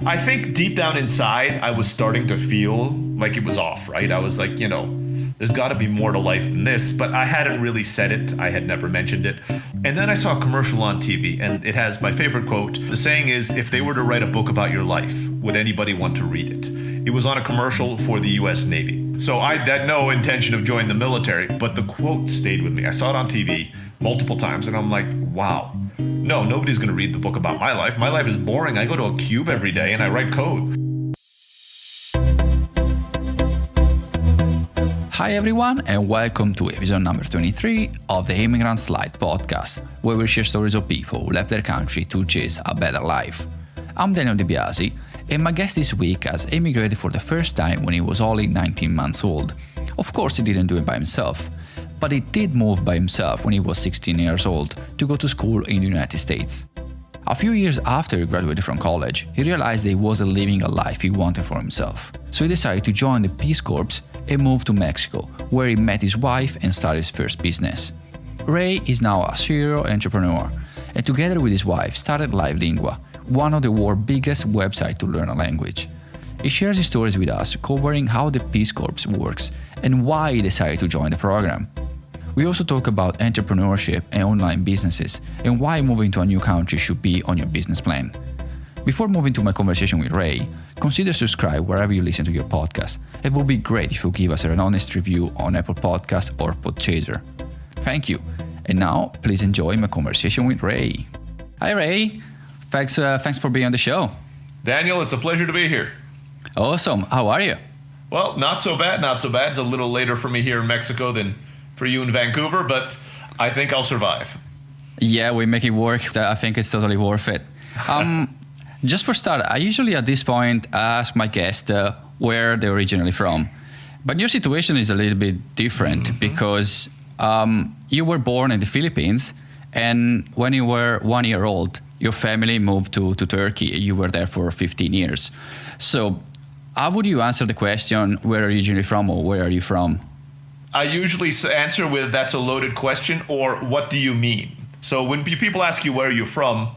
I think deep down inside, I was starting to feel like it was off, right? I was like, there's got to be more to life than this, but I hadn't really said it. I had never mentioned it. And then I saw a commercial on TV, and it has my favorite quote. The saying is, if they were to write a book about your life, would anybody want to read it? It was on a commercial for the US Navy. So I had no intention of joining the military, but the quote stayed with me. I saw it on TV multiple times, and I'm like, wow. No, nobody's going to read the book about my life. My life is boring. I go to a cube every day and I write code. Hi everyone, and welcome to episode number 23 of the Immigrant podcast, where we share stories of people who left their country to chase a better life. I'm Daniel DiBiase, and my guest this week has immigrated for the first time when he was only 19 months old. Of course, he didn't do it by himself, but he did move by himself when he was 16 years old to go to school in the United States. A few years after he graduated from college, he realized that he wasn't living a life he wanted for himself. So he decided to join the Peace Corps and moved to Mexico, where he met his wife and started his first business. Ray is now a serial entrepreneur, and together with his wife started Live Lingua, one of the world's biggest websites to learn a language. He shares his stories with us, covering how the Peace Corps works and why he decided to join the program. We also talk about entrepreneurship and online businesses and why moving to a new country should be on your business plan. Before moving to my conversation with Ray, consider subscribe wherever you listen to your podcast. It would be great if you give us an honest review on Apple Podcasts or Podchaser. Thank you. And now, please enjoy my conversation with Ray. Hi Ray, thanks for being on the show. Daniel, it's a pleasure to be here. Awesome. How are you? Well, not so bad. It's a little later for me here in Mexico than for you in Vancouver, but I think I'll survive. Yeah, we make it work. I think it's totally worth it. Just for start, I usually at this point ask my guest where they're originally from. But your situation is a little bit different because you were born in the Philippines, and when you were 1 year old, your family moved to Turkey. You were there for 15 years. So how would you answer the question, where are you originally from, or where are you from? I usually answer with, that's a loaded question, or what do you mean? So when people ask you where you're from,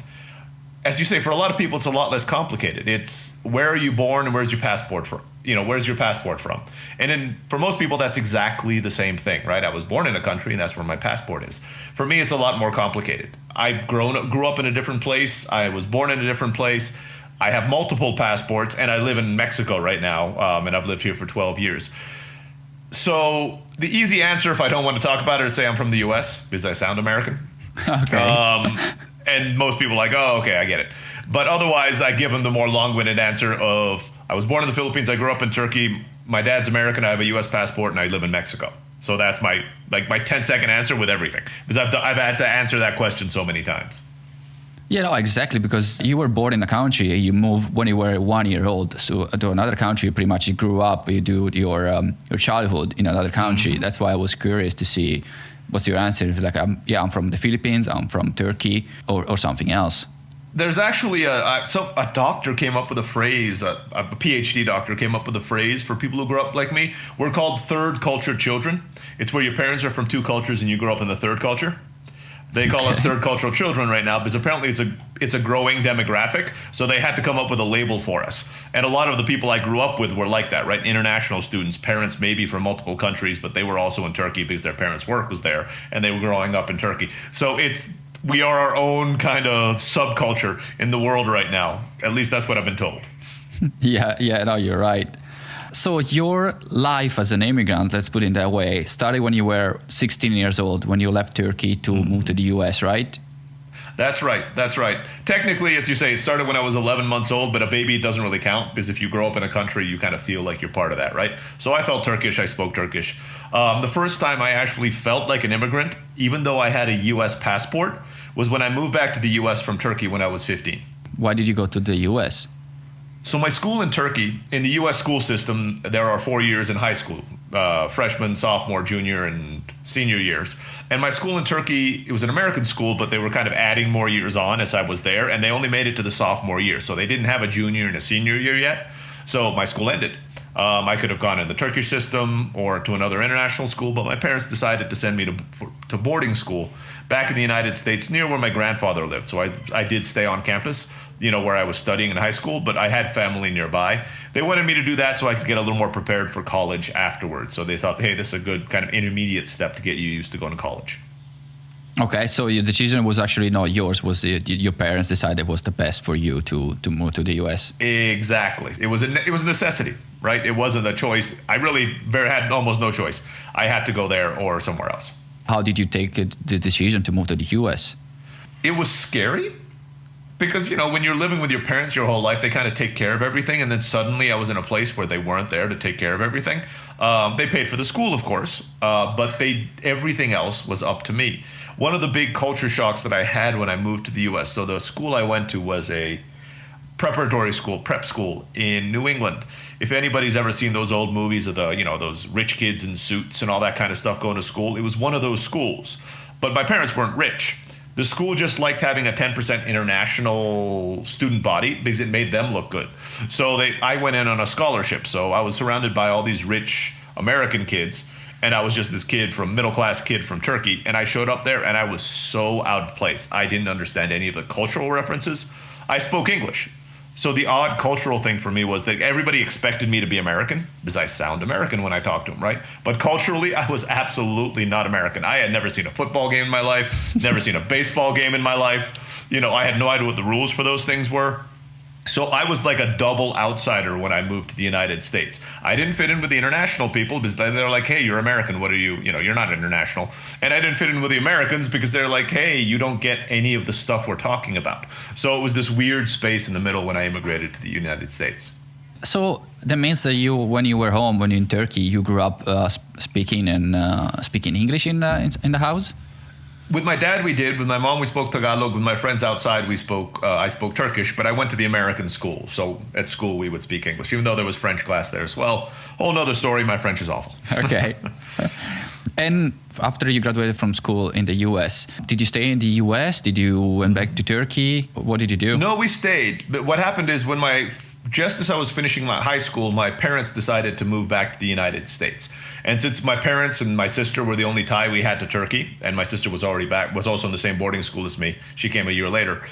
as you say, for a lot of people, it's a lot less complicated. It's where are you born and where's your passport from? Where's your passport from? And for most people, that's exactly the same thing, right? I was born in a country and that's where my passport is. For me, it's a lot more complicated. I grew up in a different place. I was born in a different place. I have multiple passports and I live in Mexico right now. And I've lived here for 12 years. So the easy answer, if I don't want to talk about it, is say I'm from the US because I sound American. Okay. And most people are like, oh, okay, I get it. But otherwise, I give them the more long-winded answer of, I was born in the Philippines, I grew up in Turkey, my dad's American, I have a US passport, and I live in Mexico. So that's my 10-second answer with everything. Because I've had to answer that question so many times. Yeah, no, exactly, because you were born in a country, you moved when you were 1 year old, so to another country, pretty much you grew up, you do your childhood in another country. Mm-hmm. That's why I was curious to see what's your answer. If I'm from the Philippines, I'm from Turkey, or something else. There's actually a doctor came up with a phrase, a PhD doctor came up with a phrase for people who grew up like me. We're called third culture children. It's where your parents are from two cultures and you grow up in the third culture. They call us third cultural children right now because apparently it's a growing demographic. So they had to come up with a label for us. And a lot of the people I grew up with were like that, right? International students, parents maybe from multiple countries, but they were also in Turkey because their parents' work was there and they were growing up in Turkey. So we are our own kind of subculture in the world right now. At least that's what I've been told. Yeah, no, you're right. So your life as an immigrant, let's put it that way, started when you were 16 years old, when you left Turkey to move to the US, right? That's right. Technically, as you say, it started when I was 11 months old, but a baby doesn't really count because if you grow up in a country, you kind of feel like you're part of that, right? So I felt Turkish, I spoke Turkish. The first time I actually felt like an immigrant, even though I had a US passport, was when I moved back to the US from Turkey when I was 15. Why did you go to the US? So my school in Turkey, in the U.S. school system, there are 4 years in high school, freshman, sophomore, junior, and senior years. And my school in Turkey, it was an American school, but they were kind of adding more years on as I was there, and they only made it to the sophomore year. So they didn't have a junior and a senior year yet. So my school ended. I could have gone in the Turkish system or to another international school, but my parents decided to send me to boarding school back in the United States near where my grandfather lived. So I did stay on campus, where I was studying in high school, but I had family nearby. They wanted me to do that so I could get a little more prepared for college afterwards. So they thought, hey, this is a good kind of intermediate step to get you used to going to college. Okay, so your decision was actually not yours. Was your parents decided it was the best for you to move to the US? Exactly. It was a necessity, right? It wasn't a choice. I really had almost no choice. I had to go there or somewhere else. How did you take the decision to move to the US? It was scary because, when you're living with your parents your whole life, they kind of take care of everything. And then suddenly I was in a place where they weren't there to take care of everything. They paid for the school, of course, but everything else was up to me. One of the big culture shocks that I had when I moved to the US, so the school I went to was a preparatory school, prep school in New England. If anybody's ever seen those old movies of those rich kids in suits and all that kind of stuff going to school, it was one of those schools. But my parents weren't rich. The school just liked having a 10% international student body because it made them look good. So I went in on a scholarship. So I was surrounded by all these rich American kids. And I was just this middle-class kid from Turkey. And I showed up there and I was so out of place. I didn't understand any of the cultural references. I spoke English. So the odd cultural thing for me was that everybody expected me to be American because I sound American when I talk to them, right? But culturally, I was absolutely not American. I had never seen a football game in my life, never seen a baseball game in my life. I had no idea what the rules for those things were. So I was like a double outsider when I moved to the United States. I didn't fit in with the international people because they're like, hey, you're American. What are you? You're not international. And I didn't fit in with the Americans because they're like, hey, you don't get any of the stuff we're talking about. So it was this weird space in the middle when I immigrated to the United States. So that means that when you were home, when you're in Turkey, you grew up speaking English in the house? With my dad, we did. With my mom, we spoke Tagalog. With my friends outside, I spoke Turkish, but I went to the American school. So at school, we would speak English, even though there was French class there as well. Whole nother story. My French is awful. Okay. And after you graduated from school in the US, did you stay in the US? Did you went back to Turkey? What did you do? No, we stayed. But what happened is just as I was finishing my high school, my parents decided to move back to the United States. And since my parents and my sister were the only tie we had to Turkey, and my sister was already back, was also in the same boarding school as me, she came a year later,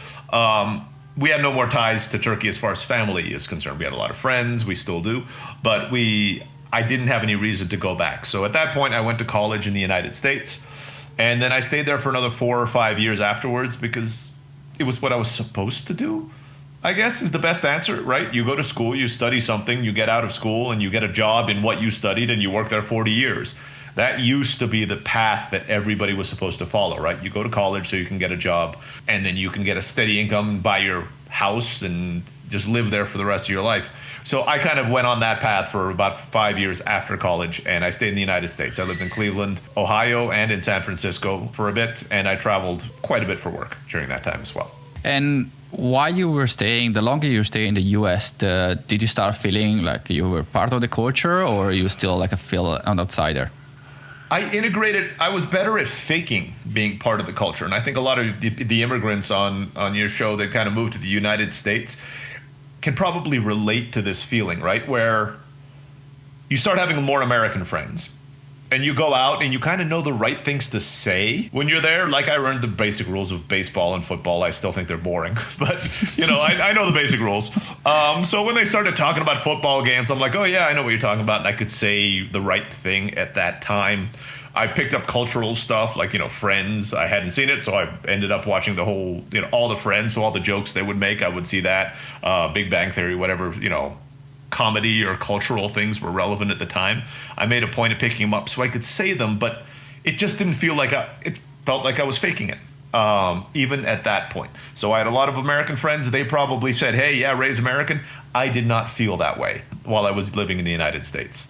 we had no more ties to Turkey as far as family is concerned. We had a lot of friends, we still do, but I didn't have any reason to go back. So at that point, I went to college in the United States, and then I stayed there for another 4 or 5 years afterwards because it was what I was supposed to do, I guess, is the best answer, right? You go to school, you study something, you get out of school, and you get a job in what you studied, and you work there 40 years. That used to be the path that everybody was supposed to follow, right? You go to college so you can get a job, and then you can get a steady income, buy your house, and just live there for the rest of your life. So I kind of went on that path for about 5 years after college, and I stayed in the United States. I lived in Cleveland, Ohio, and in San Francisco for a bit, and I traveled quite a bit for work during that time as well. And while you were staying, the longer you stay in the US, did you start feeling like you were part of the culture, or you still feel an outsider? I was better at faking being part of the culture. And I think a lot of the immigrants on your show that kind of moved to the United States can probably relate to this feeling, right? Where you start having more American friends. And you go out and you kind of know the right things to say when you're there. Like I learned the basic rules of baseball and football. I still think they're boring, but I know the basic rules. So when they started talking about football games, I'm like, oh yeah, I know what you're talking about. And I could say the right thing at that time. I picked up cultural stuff like, Friends. I hadn't seen it, so I ended up watching the whole, all the Friends. So all the jokes they would make, I would see that. Big Bang Theory, whatever, comedy or cultural things were relevant at the time. I made a point of picking them up so I could say them, but it just didn't feel like it felt like I was faking it, even at that point. So I had a lot of American friends. They probably said, hey, yeah, Ray's American. I did not feel that way while I was living in the United States.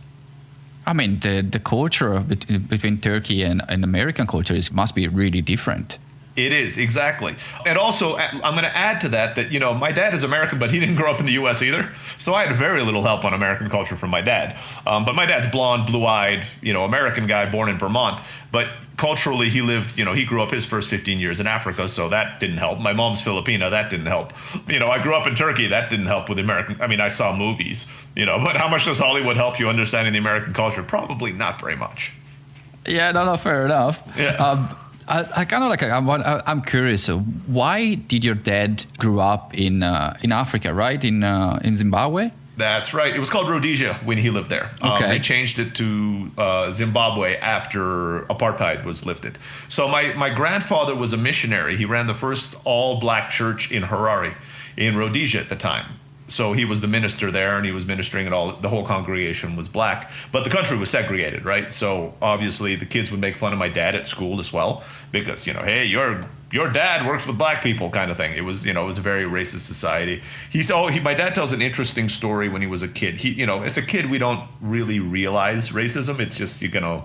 I mean, the culture between Turkey and American culture must be really different. It is, exactly. And also, I'm going to add to that, you know, my dad is American, but he didn't grow up in the U.S. either. So I had very little help on American culture from my dad. But my dad's blonde, blue-eyed, you know, American guy born in Vermont. But culturally, he lived, you know, he grew up his first 15 years in Africa, so that didn't help. My mom's Filipina, that didn't help. You know, I grew up in Turkey, that didn't help with American. I mean, I saw movies, you know, but how much does Hollywood help you understanding the American culture? Probably not very much. Yeah, no, fair enough. Yeah. I kind of like, I'm curious. So why did your dad grew up in Africa, right? In Zimbabwe? That's right. It was called Rhodesia when he lived there. Okay. They changed it to Zimbabwe after apartheid was lifted. So my grandfather was a missionary. He ran the first all-black church in Harare in Rhodesia at the time. So he was the minister there, and he was ministering, and the whole congregation was black. But the country was segregated, right? So obviously the kids would make fun of my dad at school as well, because, you know, hey, your dad works with black people, kind of thing. It was, you know, it was a very racist society. My dad tells an interesting story when he was a kid. You know, as a kid, we don't really realize racism. It's just, you know,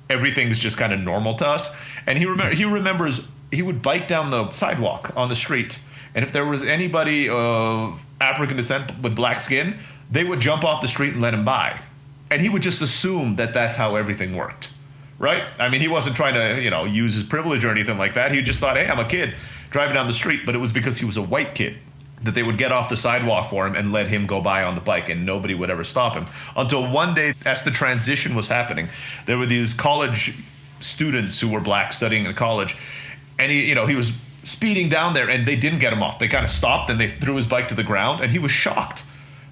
everything's just kind of normal to us. And he remembers he would bike down the sidewalk on the street, and if there was anybody of African descent with black skin, they would jump off the street and let him by. And he would just assume that that's how everything worked, right? I mean, he wasn't trying to, you know, use his privilege or anything like that. He just thought, hey, I'm a kid driving down the street. But it was because he was a white kid that they would get off the sidewalk for him and let him go by on the bike, and nobody would ever stop him. Until one day, as the transition was happening, there were these college students who were black studying in college, and he was speeding down there, and they didn't get him off. They kind of stopped, and they threw his bike to the ground, and he was shocked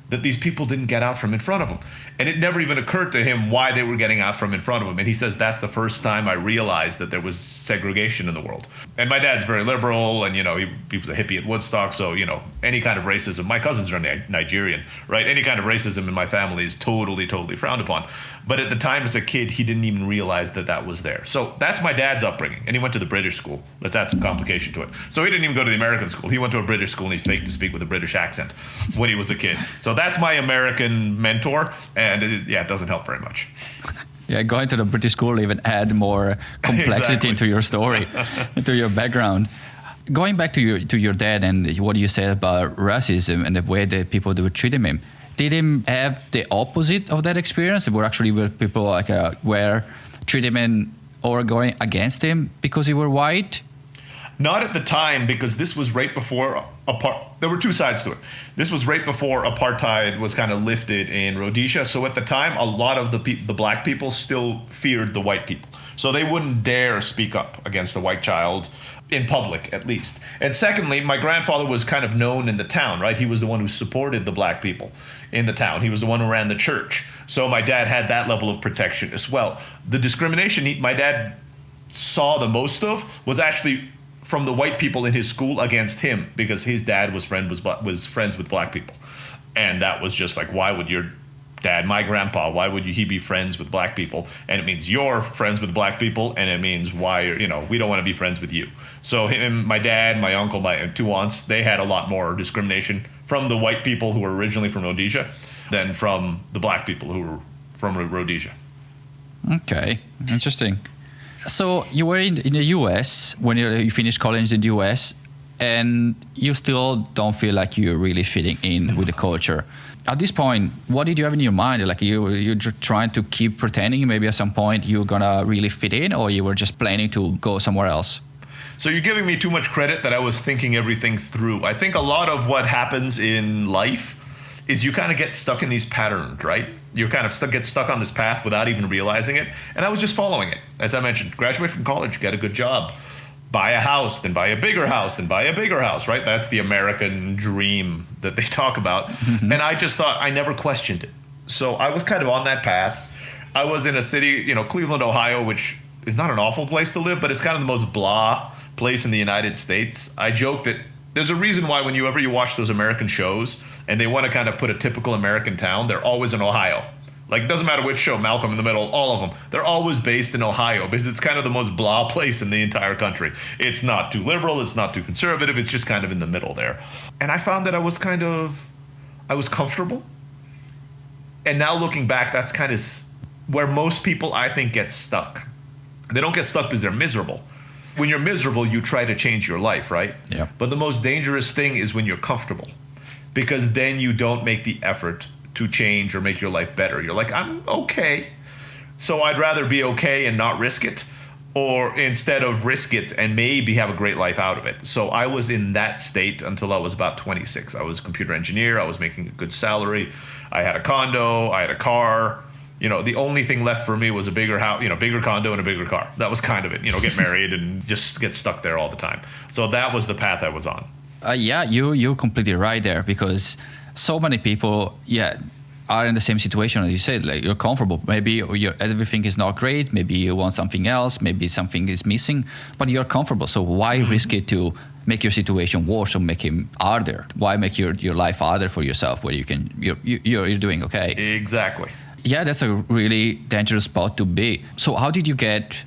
that these people didn't get out from in front of him. And it never even occurred to him why they were getting out from in front of him. And he says, that's the first time I realized that there was segregation in the world. And my dad's very liberal, and, you know, he was a hippie at Woodstock, so, you know, any kind of racism, my cousins are Nigerian, right? Any kind of racism in my family is totally, totally frowned upon. But at the time, as a kid, he didn't even realize that that was there. So that's my dad's upbringing. And he went to the British school. Let's add some complication to it. So he didn't even go to the American school. He went to a British school, and he faked to speak with a British accent when he was a kid. So that's my American mentor. And it doesn't help very much. Yeah, going to the British school even add more complexity Exactly. into your story, into your background. Going back to your dad and what you said about racism and the way that people would treat him, did him have the opposite of that experience? Were actually people like were treating him or going against him because he were white? Not at the time, because this was right before there were two sides to it. This was right before apartheid was kind of lifted in Rhodesia. So at the time, a lot of the black people still feared the white people. So they wouldn't dare speak up against a white child in public, at least. And secondly, my grandfather was kind of known in the town, right? He was the one who supported the black people in the town. He was the one who ran the church. So my dad had that level of protection as well. The discrimination my dad saw the most of was actually from the white people in his school against him, because his dad was friends with black people. And that was just like, why would your dad, my grandpa, why would he be friends with black people? And it means you're friends with black people, and it means we don't want to be friends with you. So my dad, my uncle, my two aunts, they had a lot more discrimination from the white people who were originally from Rhodesia than from the black people who were from Rhodesia. Okay, interesting. So you were in the US when you finished college in the US, and you still don't feel like you're really fitting in with the culture. At this point, what did you have in your mind? Like you're trying to keep pretending maybe at some point you're gonna really fit in, or you were just planning to go somewhere else? So you're giving me too much credit that I was thinking everything through. I think a lot of what happens in life is you kind of get stuck in these patterns, right? You kind of get stuck on this path without even realizing it. And I was just following it. As I mentioned, graduate from college, get a good job, buy a house, then buy a bigger house, then buy a bigger house, right? That's the American dream that they talk about. Mm-hmm. And I just thought, I never questioned it. So I was kind of on that path. I was in a city, Cleveland, Ohio, which is not an awful place to live, but it's kind of the most blah place in the United States. I joke that there's a reason why whenever you watch those American shows and they want to kind of put a typical American town, they're always in Ohio. Like, it doesn't matter which show, Malcolm in the Middle, all of them. They're always based in Ohio because it's kind of the most blah place in the entire country. It's not too liberal. It's not too conservative. It's just kind of in the middle there. And I found that I was comfortable. And now looking back, that's kind of where most people, I think, get stuck. They don't get stuck because they're miserable. When you're miserable, you try to change your life, right? Yeah. But the most dangerous thing is when you're comfortable, because then you don't make the effort to change or make your life better. You're like, I'm okay, so I'd rather be okay and not risk it, or instead of risk it and maybe have a great life out of it. So I was in that state until I was about 26. I was a computer engineer. I was making a good salary. I had a condo. I had a car. The only thing left for me was a bigger house, bigger condo and a bigger car. That was kind of it. Get married and just get stuck there all the time. So that was the path I was on. Yeah, you're completely right there, because so many people, are in the same situation as you said. Like, you're comfortable. Maybe everything is not great. Maybe you want something else. Maybe something is missing, but you're comfortable. So why risk it to make your situation worse or make it harder? Why make your life harder for yourself where you're doing okay? Exactly. Yeah, that's a really dangerous spot to be. So how did you get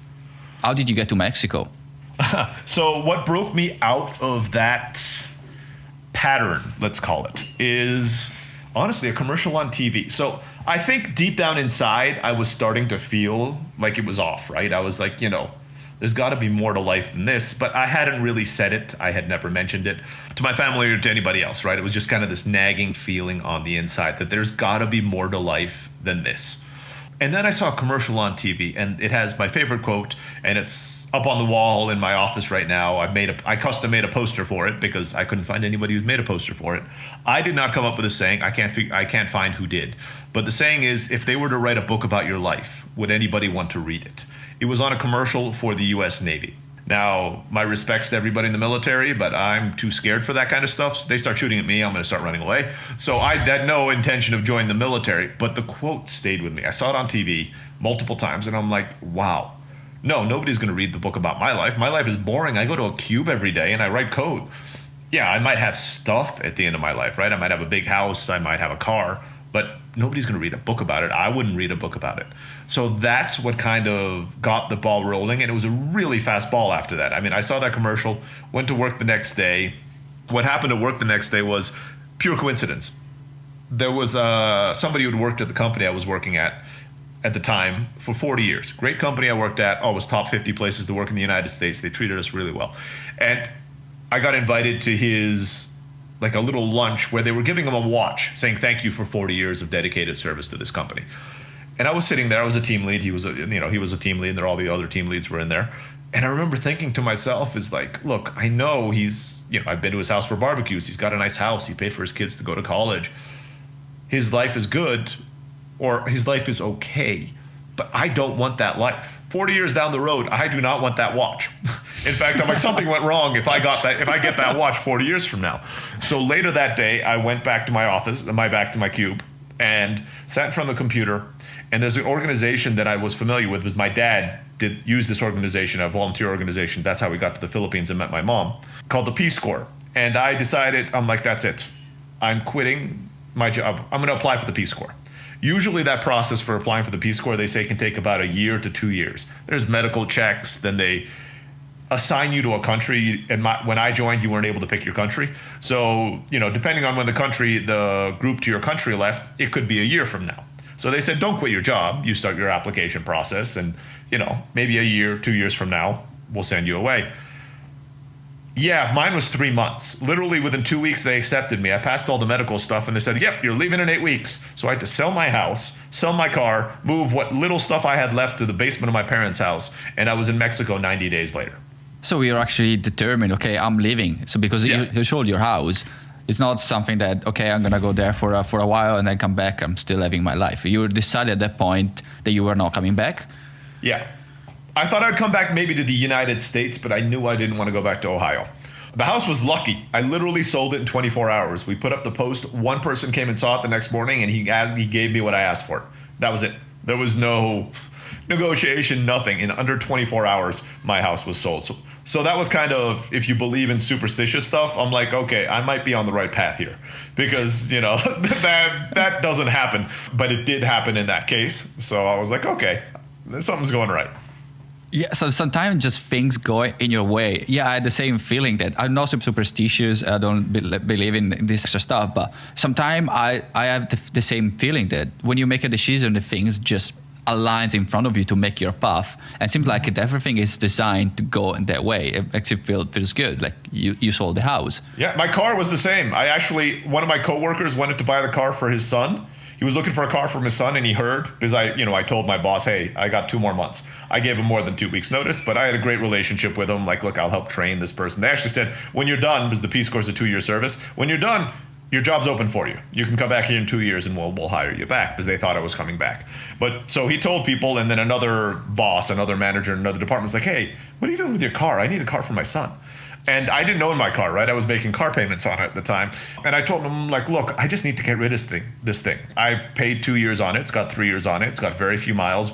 to Mexico? So what broke me out of that pattern, let's call it, is honestly a commercial on TV. So I think deep down inside, I was starting to feel like it was off, right? I was like, there's got to be more to life than this. But I hadn't really said it. I had never mentioned it to my family or to anybody else, right? It was just kind of this nagging feeling on the inside that there's got to be more to life than this. And then I saw a commercial on TV, and it has my favorite quote, and it's up on the wall in my office right now. I custom made a poster for it because I couldn't find anybody who's made a poster for it. I did not come up with a saying. I can't find who did. But the saying is, if they were to write a book about your life, would anybody want to read it? It was on a commercial for the U.S. Navy. Now, my respects to everybody in the military, but I'm too scared for that kind of stuff. So they start shooting at me, I'm going to start running away. So I had no intention of joining the military, but the quote stayed with me. I saw it on TV multiple times, and I'm like, wow. No, nobody's going to read the book about my life. My life is boring. I go to a cube every day, and I write code. Yeah, I might have stuff at the end of my life, right? I might have a big house. I might have a car. But nobody's going to read a book about it. I wouldn't read a book about it. So that's what kind of got the ball rolling. And it was a really fast ball after that. I mean, I saw that commercial, went to work the next day. What happened at work the next day was pure coincidence. There was somebody who had worked at the company I was working at the time for 40 years. Great company I worked at. Always top 50 places to work in the United States. They treated us really well. And I got invited to his like a little lunch where they were giving him a watch saying thank you for 40 years of dedicated service to this company. And I was sitting there. I was a team lead. He was a team lead, and all the other team leads were in there. And I remember thinking to myself, is like, look, I know he's, I've been to his house for barbecues. He's got a nice house. He paid for his kids to go to college. His life is good, or his life is okay, but I don't want that life. 40 years down the road, I do not want that watch. In fact, I'm like, something went wrong if I get that watch 40 years from now. So later that day, I went back to my office, back to my cube, and sat in front of the computer. And there's an organization that I was familiar with, because my dad did use this organization, a volunteer organization. That's how we got to the Philippines and met my mom, called the Peace Corps. And I decided, I'm like, that's it. I'm quitting my job. I'm going to apply for the Peace Corps. Usually that process for applying for the Peace Corps, they say, can take about 1 year to 2 years. There's medical checks, then they assign you to a country. And when I joined, you weren't able to pick your country. So, depending on when the group to your country left, it could be 1 year from now. So they said, don't quit your job. You start your application process, and, maybe 1 year, 2 years from now, we'll send you away. Yeah, mine was 3 months. Literally within 2 weeks, they accepted me. I passed all the medical stuff, and they said, yep, you're leaving in 8 weeks. So I had to sell my house, sell my car, move what little stuff I had left to the basement of my parents' house, and I was in Mexico 90 days later. So you're actually determined, okay, I'm leaving. So because you sold your house, it's not something that, okay, I'm going to go there for a while and then come back, I'm still having my life. You decided at that point that you were not coming back? Yeah. I thought I'd come back maybe to the United States, but I knew I didn't want to go back to Ohio. The house was lucky. I literally sold it in 24 hours. We put up the post. One person came and saw it the next morning, and he gave me what I asked for. That was it. There was no negotiation, nothing. In under 24 hours, my house was sold. So that was kind of, if you believe in superstitious stuff, I'm like, okay, I might be on the right path here, because, that doesn't happen. But it did happen in that case. So I was like, okay, something's going right. Yeah, so sometimes just things go in your way. Yeah, I had the same feeling that I'm not superstitious. I don't believe in this extra stuff. But sometimes I have the same feeling that when you make a decision, the things just aligns in front of you to make your path. And it seems like everything is designed to go in that way. It actually feels good. Like you sold the house. Yeah, my car was the same. One of my coworkers wanted to buy the car for his son. He was looking for a car for his son, and he heard, because I told my boss, hey, I got 2 more months. I gave him more than 2 weeks notice, but I had a great relationship with him. Like, look, I'll help train this person. They actually said, when you're done, because the Peace Corps is a 2-year service, when you're done, your job's open for you. You can come back here in 2 years and we'll hire you back, because they thought I was coming back. But so he told people, and then another boss, another manager in another department was like, hey, what are you doing with your car? I need a car for my son. And I didn't own my car, right? I was making car payments on it at the time. And I told him, like, look, I just need to get rid of this thing. I've paid 2 years on it. It's got 3 years on it. It's got very few miles.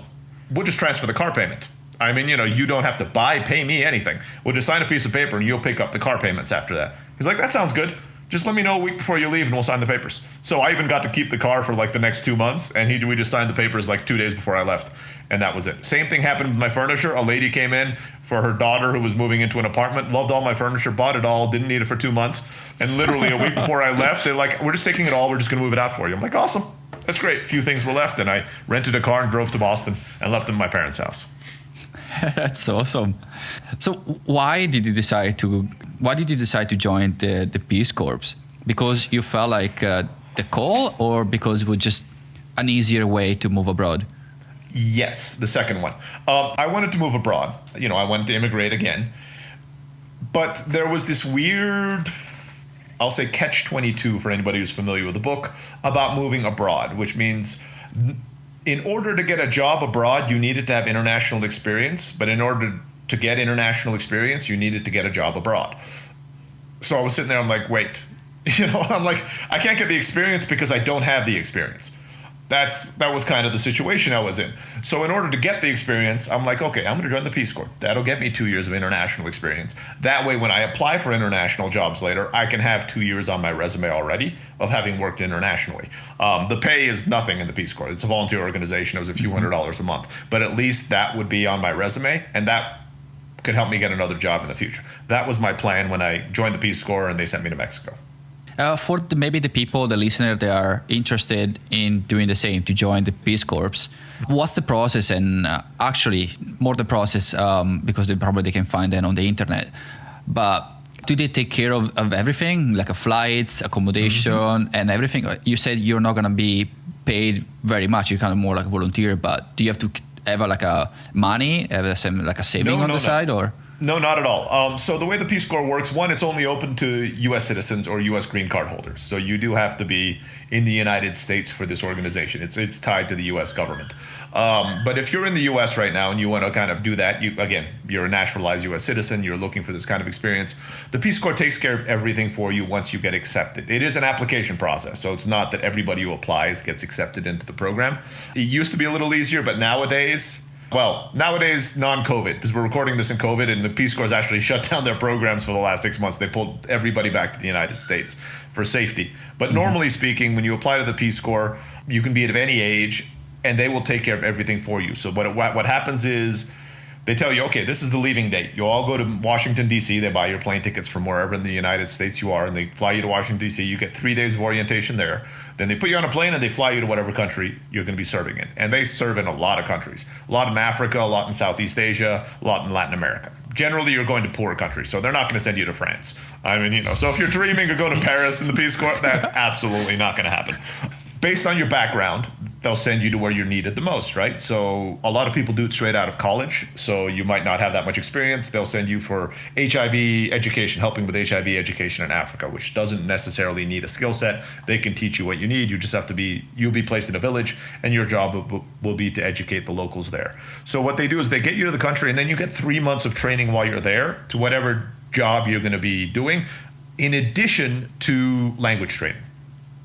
We'll just transfer the car payment. I mean, you don't have to pay me anything. We'll just sign a piece of paper and you'll pick up the car payments after that. He's like, that sounds good. Just let me know a week before you leave and we'll sign the papers. So I even got to keep the car for like the next 2 months, and we just signed the papers like 2 days before I left. And that was it. Same thing happened with my furniture. A lady came in for her daughter who was moving into an apartment, loved all my furniture, bought it all, didn't need it for 2 months. And literally a week before I left, they're like, we're just taking it all. We're just going to move it out for you. I'm like, awesome. That's great. A few things were left. And I rented a car and drove to Boston and left them at my parents' house. That's awesome. So why did you decide to join the Peace Corps? Because you felt like the call, or because it was just an easier way to move abroad? Yes, the second one. I wanted to move abroad. I wanted to immigrate again. But there was this weird, I'll say catch-22 for anybody who's familiar with the book, about moving abroad, which means in order to get a job abroad, you needed to have international experience. But in order to get international experience, you needed to get a job abroad. So I was sitting there, I'm like, wait. I'm like, I can't get the experience because I don't have the experience. That was kind of the situation I was in. So in order to get the experience, I'm like, okay, I'm going to join the Peace Corps. That'll get me 2 years of international experience. That way, when I apply for international jobs later, I can have 2 years on my resume already of having worked internationally. The pay is nothing in the Peace Corps. It's a volunteer organization. It was a few $100s a month. But at least that would be on my resume, and that could help me get another job in the future. That was my plan when I joined the Peace Corps and they sent me to Mexico. For maybe the people, the listener, they are interested in doing the same, to join the Peace Corps. What's the process? And actually, more the process, because they can find it on the internet. But do they take care of everything, like flights, accommodation, and everything? You said you're not going to be paid very much. You're kind of more like a volunteer. But do you have to have money, have a saving on the side, or? No, not at all. So the way the Peace Corps works, one, it's only open to U.S. citizens or U.S. green card holders. So you do have to be in the United States for this organization. It's tied to the U.S. government. But if you're in the U.S. right now and you want to kind of do that, you're a naturalized U.S. citizen, you're looking for this kind of experience, the Peace Corps takes care of everything for you once you get accepted. It is an application process, so it's not that everybody who applies gets accepted into the program. It used to be a little easier, but nowadays, non-COVID, because we're recording this in COVID, and the Peace Corps has actually shut down their programs for the last 6 months. They pulled everybody back to the United States for safety. But normally speaking, when you apply to the Peace Corps, you can be of any age, and they will take care of everything for you. So what happens is they tell you, okay, this is the leaving date. You all go to Washington, D.C. They buy your plane tickets from wherever in the United States you are, and they fly you to Washington, D.C. You get 3 days of orientation there. Then they put you on a plane and they fly you to whatever country you're going to be serving in. And they serve in a lot of countries. A lot in Africa, a lot in Southeast Asia, a lot in Latin America. Generally, you're going to poorer countries, so they're not going to send you to France. So if you're dreaming of going to Paris in the Peace Corps, that's absolutely not going to happen. Based on your background, they'll send you to where you're needed the most, right? So a lot of people do it straight out of college, so you might not have that much experience. They'll send you for HIV education, helping with HIV education in Africa, which doesn't necessarily need a skill set. They can teach you what you need. You just have to you'll be placed in a village, and your job will be to educate the locals there. So what they do is they get you to the country, and then you get 3 months of training while you're there to whatever job you're going to be doing, in addition to language training.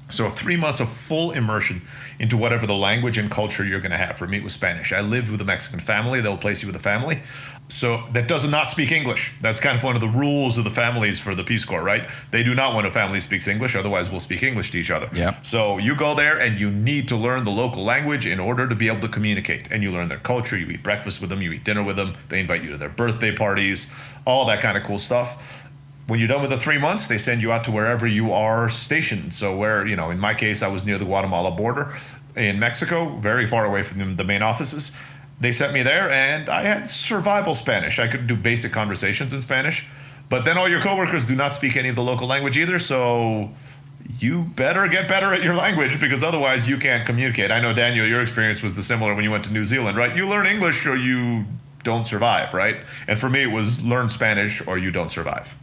So 3 months of full immersion into whatever the language and culture you're going to have. For me, it was Spanish. I lived with a Mexican family. They'll place you with a family. So that does not speak English. That's kind of one of the rules of the families for the Peace Corps, right? They do not want a family speaks English. Otherwise, we'll speak English to each other. Yeah. So you go there and you need to learn the local language in order to be able to communicate. And you learn their culture. You eat breakfast with them. You eat dinner with them. They invite you to their birthday parties, all that kind of cool stuff. When you're done with the 3 months, they send you out to wherever you are stationed. So in my case, I was near the Guatemala border. in Mexico, very far away from the main offices. They sent me there, and I had survival Spanish. I could do basic conversations in Spanish, but then all your coworkers do not speak any of the local language either, so you better get better at your language because otherwise you can't communicate. I know, Daniel, your experience was similar when you went to New Zealand, right? You learn English or you don't survive, right? And for me, it was learn Spanish or you don't survive.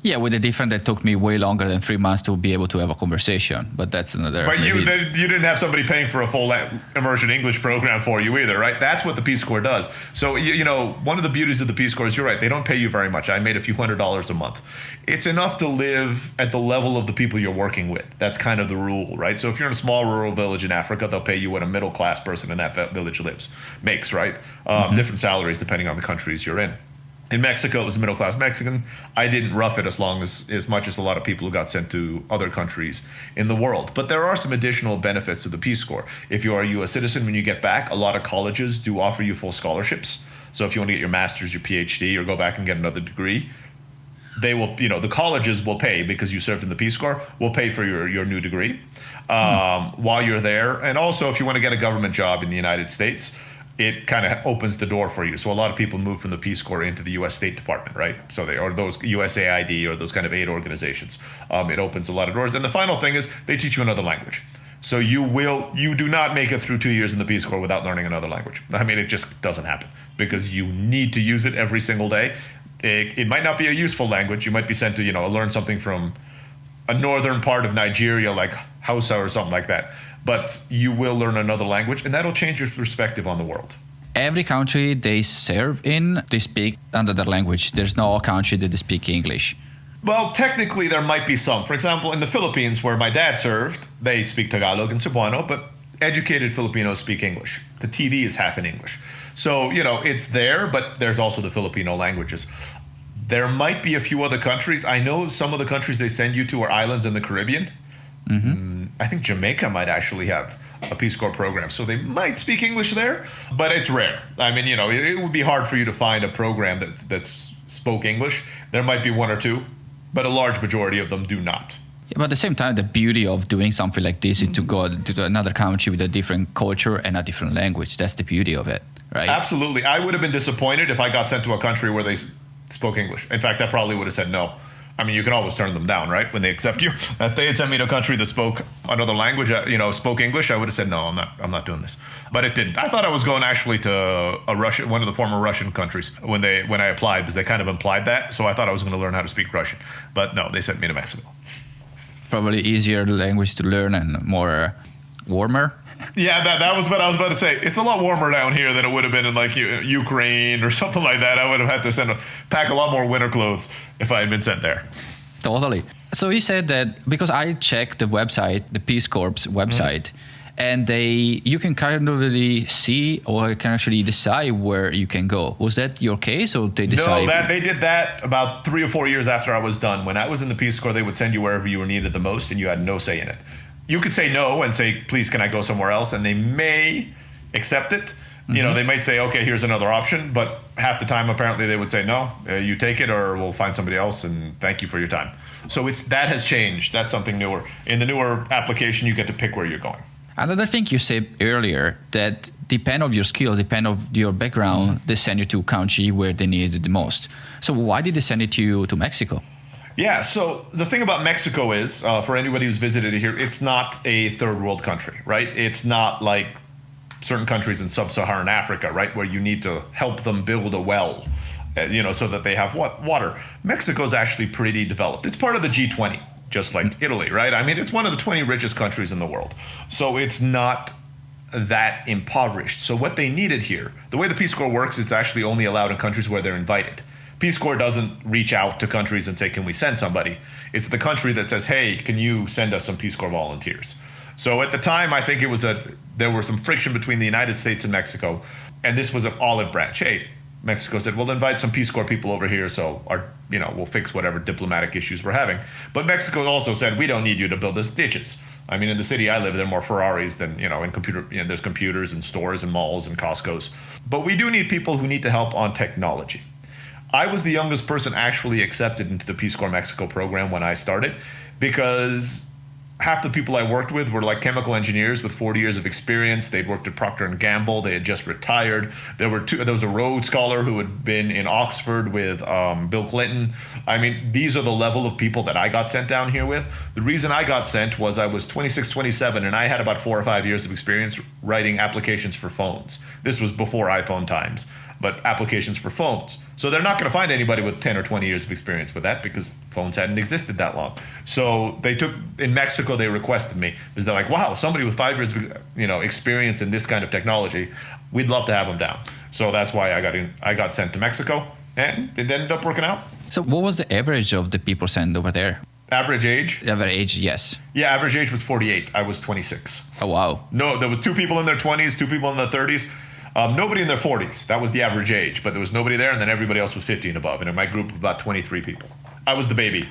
Yeah, with the difference that took me way longer than 3 months to be able to have a conversation, but that's another. But you didn't have somebody paying for a full immersion English program for you either, right? That's what the Peace Corps does. So you know, one of the beauties of the Peace Corps is, you're right, they don't pay you very much. I made a few $100s a month. It's enough to live at the level of the people you're working with. That's kind of the rule, right? So if you're in a small rural village in Africa, they'll pay you what a middle class person in that village makes, right? Different salaries depending on the countries you're in. In Mexico, it was middle-class Mexican. I didn't rough it as much as a lot of people who got sent to other countries in the world. But there are some additional benefits to the Peace Corps. If you are a U.S. citizen, when you get back, a lot of colleges do offer you full scholarships. So if you want to get your master's, your PhD, or go back and get another degree, they will, the colleges will pay, because you served in the Peace Corps, will pay for your new degree while you're there. And also, if you want to get a government job in the United States, it kind of opens the door for you. So a lot of people move from the Peace Corps into the U.S. State Department, right? So or those USAID or those kind of aid organizations. It opens a lot of doors. And the final thing is they teach you another language. So you do not make it through 2 years in the Peace Corps without learning another language. I mean, it just doesn't happen because you need to use it every single day. It might not be a useful language. You might be sent to, learn something from a northern part of Nigeria, like Hausa or something like that. But you will learn another language, and that'll change your perspective on the world. Every country they serve in, they speak another language. There's no country that they speak English. Well, technically, there might be some. For example, in the Philippines, where my dad served, they speak Tagalog and Cebuano, but educated Filipinos speak English. The TV is half in English. So, it's there, but there's also the Filipino languages. There might be a few other countries. I know some of the countries they send you to are islands in the Caribbean. Mm-hmm. I think Jamaica might actually have a Peace Corps program, so they might speak English there, but it's rare. I mean, it would be hard for you to find a program that's spoke English. There might be one or two, but a large majority of them do not. Yeah, but at the same time, the beauty of doing something like this is to go to another country with a different culture and a different language. That's the beauty of it, right? Absolutely. I would have been disappointed if I got sent to a country where they spoke English. In fact, I probably would have said no. I mean, you can always turn them down, right? When they accept you. If they had sent me to a country that spoke another language, spoke English, I would have said, no, I'm not doing this. But it didn't. I thought I was going actually to one of the former Russian countries when I applied, because they kind of implied that. So I thought I was going to learn how to speak Russian. But no, they sent me to Mexico. Probably easier language to learn and more warmer. Yeah, that was what I was about to say. It's a lot warmer down here than it would have been in like Ukraine or something like that. I would have had to pack a lot more winter clothes if I had been sent there. Totally. So you said that, because I checked the website, the Peace Corps website, and you can kind of really see or can actually decide where you can go. Was that your case, or they decided? No, they did that about 3 or 4 years after I was done. When I was in the Peace Corps, they would send you wherever you were needed the most, and you had no say in it. You could say no and say, please, can I go somewhere else? And they may accept it. Mm-hmm. They might say, okay, here's another option. But half the time, apparently, they would say, no, you take it or we'll find somebody else and thank you for your time. So that has changed. That's something newer. In the newer application, you get to pick where you're going. Another thing you said earlier, that depend on your skills, depend on your background, they send you to a country where they need it the most. So why did they send it to Mexico? Yeah, so the thing about Mexico is, for anybody who's visited it here, it's not a third world country, right? It's not like certain countries in sub-Saharan Africa, right, where you need to help them build a well, so that they have water. Mexico's actually pretty developed. It's part of the G20, just like Italy, right? I mean, it's one of the 20 richest countries in the world. So it's not that impoverished. So what they needed here, the way the Peace Corps works, is actually only allowed in countries where they're invited. Peace Corps doesn't reach out to countries and say, can we send somebody? It's the country that says, hey, can you send us some Peace Corps volunteers? So at the time, I think there were some friction between the United States and Mexico, and this was an olive branch. Hey, Mexico said, we'll invite some Peace Corps people over here, so we'll fix whatever diplomatic issues we're having. But Mexico also said, we don't need you to build us ditches. I mean, in the city I live, there are more Ferraris than, there's computers and stores and malls and Costco's. But we do need people who need to help on technology. I was the youngest person actually accepted into the Peace Corps Mexico program when I started, because half the people I worked with were like chemical engineers with 40 years of experience. They'd worked at Procter and Gamble. They had just retired. There was a Rhodes Scholar who had been in Oxford with Bill Clinton. I mean, these are the level of people that I got sent down here with. The reason I got sent was I was 26, 27, and I had about 4 or 5 years of experience writing applications for phones. This was before iPhone times, but applications for phones. So they're not going to find anybody with 10 or 20 years of experience with that because phones hadn't existed that long. So in Mexico, they requested me because they're like, wow, somebody with 5 years of experience in this kind of technology, we'd love to have them down. So that's why I got sent to Mexico, and it ended up working out. So what was the average of the people sent over there? Average age? Average age, yes. Yeah, average age was 48. I was 26. Oh, wow. No, there was 2 people in their 20s, 2 people in their 30s. Nobody in their 40s. That was the average age, but there was nobody there, and then everybody else was 50 and above. And in my group, about 23 people. I was the baby.